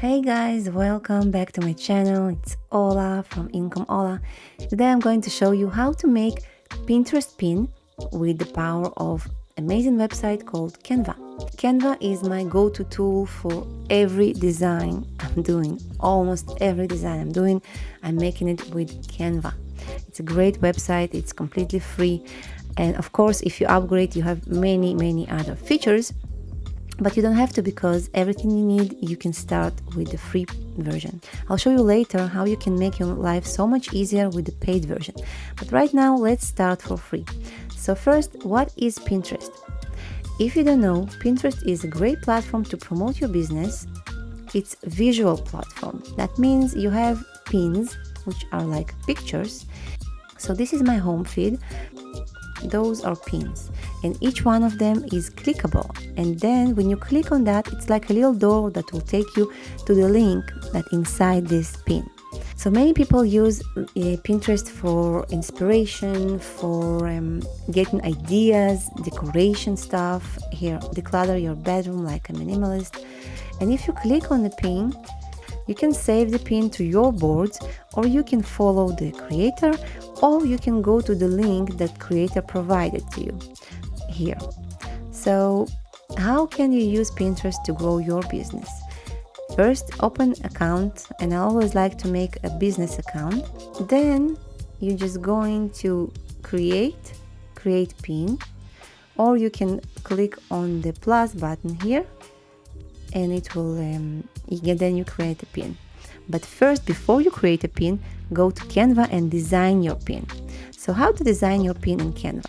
Hey guys, welcome back to my channel. It's Ola from Income Ola. Today I'm going to show you how to make Pinterest pin with the power of amazing website called Canva. Canva is my go-to tool for every design I'm doing. Almost every design I'm doing, I'm making it with Canva. It's a great website, it's completely free. And of course, if you upgrade, you have many other features. But you don't have to, because everything you need, you can start with the free version. I'll show you later how you can make your life so much easier with the paid version. But right now, let's start for free. So first, what is Pinterest? If you don't know, Pinterest is a great platform to promote your business. It's a visual platform. That means you have pins, which are like pictures. So this is my home feed. Those are pins, and each one of them is clickable, and then when you click on that, it's like a little door that will take you to the link that inside this pin. So many people use Pinterest for inspiration, for getting ideas, decoration stuff. Here, declutter your bedroom like a minimalist. And if you click on the pin, you can save the pin to your boards, or you can follow the creator, or you can go to the link that creator provided to you here. So how can you use Pinterest to grow your business? First, open account, and I always like to make a business account. Then you're just going to create pin, or you can click on the plus button here, and it will then you create a pin. But first, before you create a pin, go to Canva and design your pin. So how to design your pin in Canva?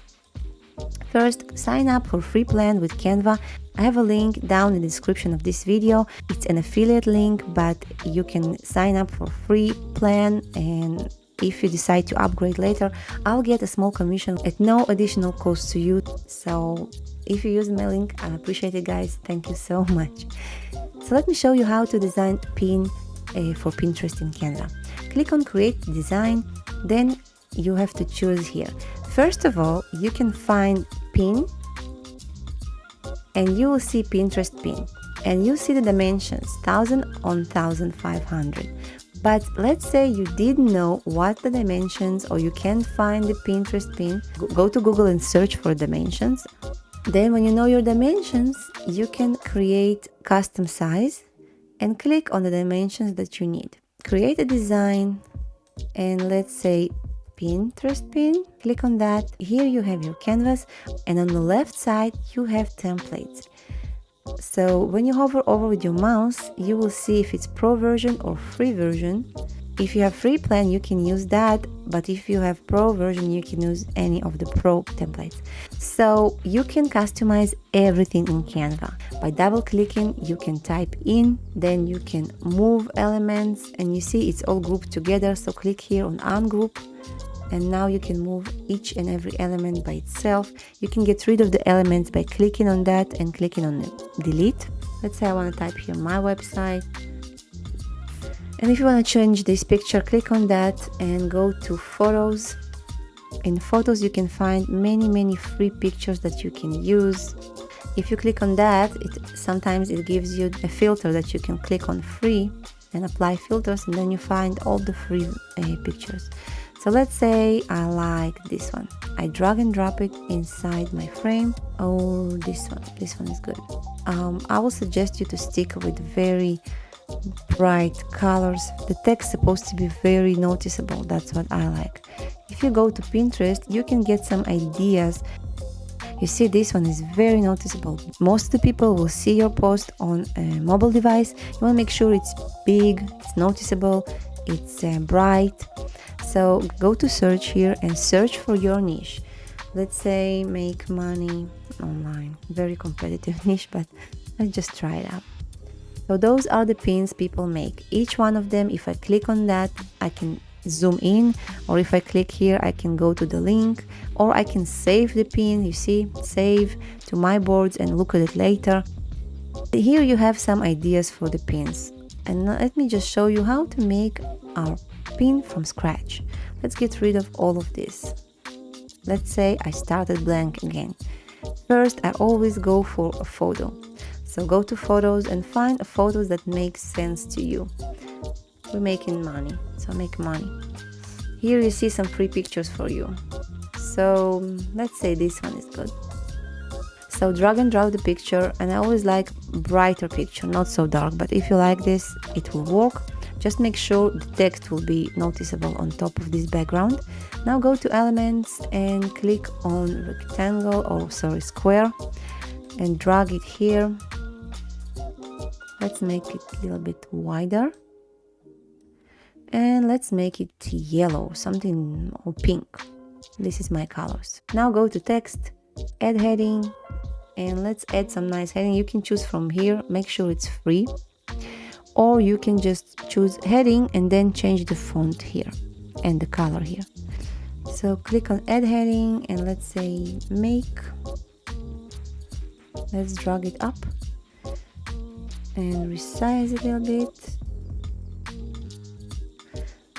First, sign up for free plan with Canva. I have a link down in the description of this video. It's an affiliate link, but you can sign up for free plan, and if you decide to upgrade later, I'll get a small commission at no additional cost to you. So if you use my link, I appreciate it, guys. Thank you so much. So let me show you how to design pin for Pinterest in Canva. Click on create design, then you have to choose here. First of all, you can find pin, and you will see Pinterest pin, and you see the dimensions 1000 on 1500. But let's say you didn't know what the dimensions, or you can't find the Pinterest pin. Go to Google and search for dimensions. Then when you know your dimensions, you can create custom size and click on the dimensions that you need. Create a design, and let's say Pinterest pin. Click on that. Here you have your canvas, and on the left side you have templates. So when you hover over with your mouse, you will see if it's pro version or free version. If you have free plan, you can use that, but if you have pro version, you can use any of the pro templates. So you can customize everything in Canva. By double clicking, you can type in, then you can move elements, and you see it's all grouped together. So click here on ungroup, and now you can move each and every element by itself. You can get rid of the elements by clicking on that and clicking on delete. Let's say I want to type here my website. And if you want to change this picture, click on that and go to photos. In photos, you can find many free pictures that you can use. If you click on that, sometimes it gives you a filter that you can click on free and apply filters, and then you find all the free pictures. So let's say I like this one. I drag and drop it inside my frame, or this one is good. I will suggest you to stick with very bright colors. The text is supposed to be very noticeable. That's what I like. If you go to Pinterest, you can get some ideas. You see, this one is very noticeable. Most of the people will see your post on a mobile device. You want to make sure it's big, it's noticeable, it's bright. So go to search here and search for your niche. Let's say make money online. Very competitive niche, but let's just try it out. So those are the pins people make. Each one of them, if I click on that, I can zoom in, or if I click here, I can go to the link, or I can save the pin. You see, save to my boards and look at it later. Here you have some ideas for the pins. And let me just show you how to make our pin from scratch. Let's get rid of all of this. Let's say I started blank again. First, I always go for a photo. So go to photos and find photos that make sense to you. We're making money, so make money. Here you see some free pictures for you. So let's say this one is good. So drag and drop the picture, and I always like brighter picture, not so dark, but if you like this, it will work. Just make sure the text will be noticeable on top of this background. Now go to elements and click on rectangle, or sorry, square, and drag it here. Let's make it a little bit wider. And let's make it yellow, something, or pink. This is my colors. Now go to text, add heading, and let's add some nice heading. You can choose from here, make sure it's free. Or you can just choose heading and then change the font here and the color here. So click on add heading and let's say make. Let's drag it up and resize it a little bit.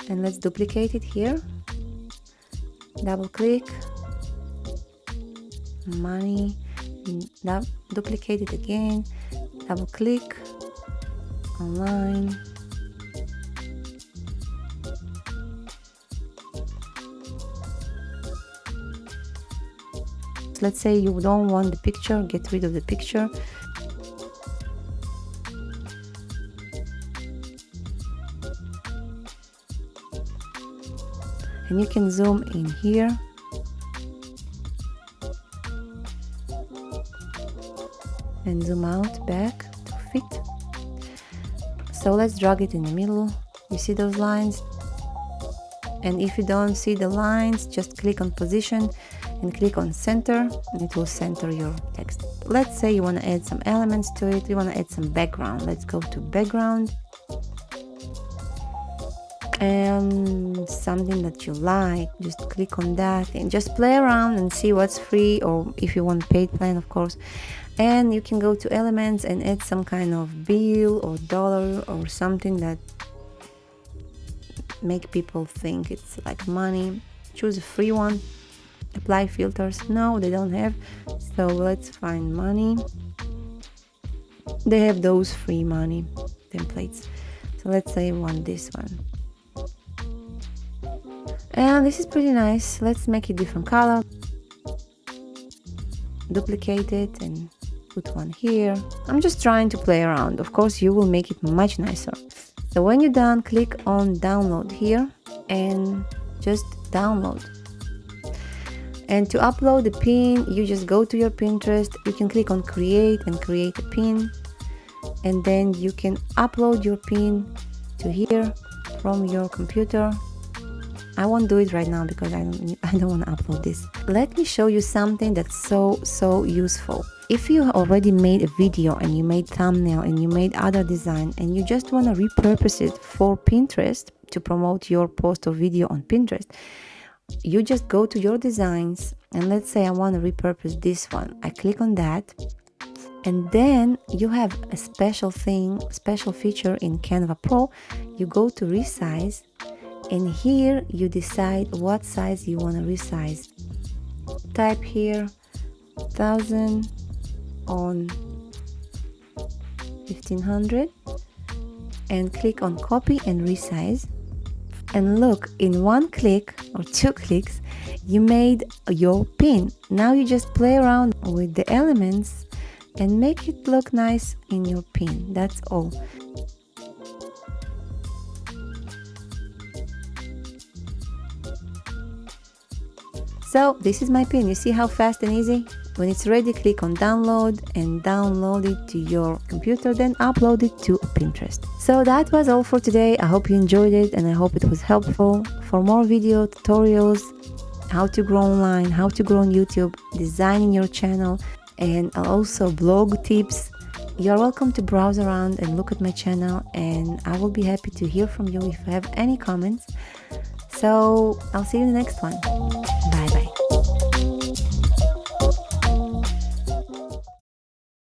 And let's duplicate it here. Double click. Money. Duplicate it again. Double click. Online. Let's say you don't want the picture, get rid of the picture. And you can zoom in here. And zoom out back to fit. So let's drag it in the middle. You see those lines? And if you don't see the lines, just click on position and click on center, and it will center your text. Let's say you want to add some elements to it. You want to add some background. Let's go to background. And something that you like, just click on that and just play around and see what's free, or if you want paid plan, of course. And you can go to elements and add some kind of bill or dollar or something that make people think it's like money. Choose a free one. Apply filters. No, they don't have. So let's find money. They have those free money templates. So let's say we want this one. And this is pretty nice. Let's make it different color. Duplicate it and put one here. I'm just trying to play around. Of course, you will make it much nicer. So when you're done, click on download here and just download. And to upload the pin, you just go to your Pinterest. You can click on create and create a pin. And then you can upload your pin to here from your computer. I won't do it right now because I don't want to upload this. Let me show you something that's so useful. If you already made a video and you made thumbnail and you made other design and you just want to repurpose it for Pinterest to promote your post or video on Pinterest, you just go to your designs and let's say I want to repurpose this one. I click on that, and then you have a special feature in Canva Pro. You go to resize, and here you decide what size you want to resize. Type here 1000 on 1500 and click on copy and resize. And look, in one click or two clicks, you made your pin. Now you just play around with the elements and make it look nice in your pin. That's all. So this is my pin. You see how fast and easy? When it's ready, click on download and download it to your computer, then upload it to Pinterest. So that was all for today. I hope you enjoyed it and I hope it was helpful. For more video tutorials, how to grow online, how to grow on YouTube, designing your channel, and also blog tips, you're welcome to browse around and look at my channel, and I will be happy to hear from you if you have any comments. So I'll see you in the next one.